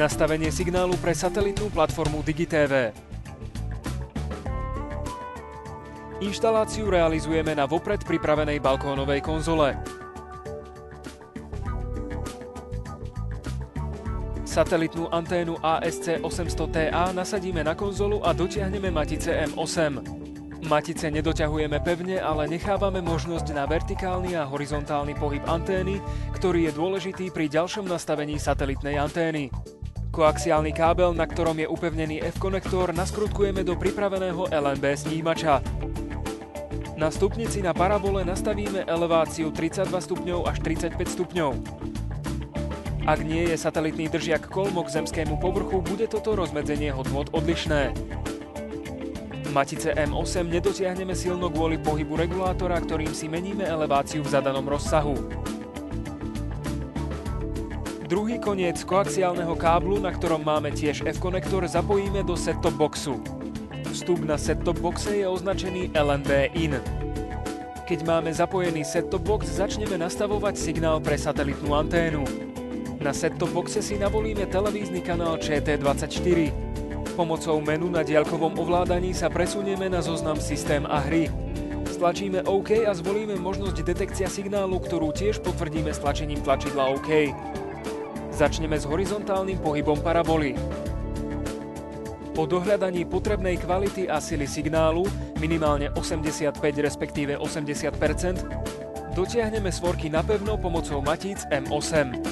Nastavenie signálu pre satelitnú platformu DigiTV. Inštaláciu realizujeme na vopred pripravenej balkónovej konzole. Satelitnú anténu ASC 800TA nasadíme na konzolu a dotiahneme matice M8. Matice nedoťahujeme pevne, ale nechávame možnosť na vertikálny a horizontálny pohyb antény, ktorý je dôležitý pri ďalšom nastavení satelitnej antény. Koaxiálny kábel, na ktorom je upevnený F-konektor, naskrutkujeme do pripraveného LNB snímača. Na stupnici na parabole nastavíme eleváciu 32 stupňov až 35 stupňov. Ak nie je satelitný držiak kolmo k zemskému povrchu, bude toto rozmedzenie hodnôt odlišné. Matice M8 nedotiahneme silno kvôli pohybu regulátora, ktorým si meníme eleváciu v zadanom rozsahu. Druhý koniec koaxiálneho káblu, na ktorom máme tiež F-konektor, zapojíme do set-top boxu. Vstup na set-top boxe je označený LNB IN. Keď máme zapojený set-top box, začneme nastavovať signál pre satelitnú anténu. Na set-top boxe si navolíme televízny kanál ČT24. Pomocou menu na diaľkovom ovládaní sa presunieme na zoznam Systém a hry. Stlačíme OK a zvolíme možnosť detekcia signálu, ktorú tiež potvrdíme stlačením tlačidla OK. Začneme s horizontálnym pohybom paraboly. Po dohľadaní potrebnej kvality a sily signálu, minimálne 85 respektíve 80%, dotiahneme svorky napevno pomocou matíc M8.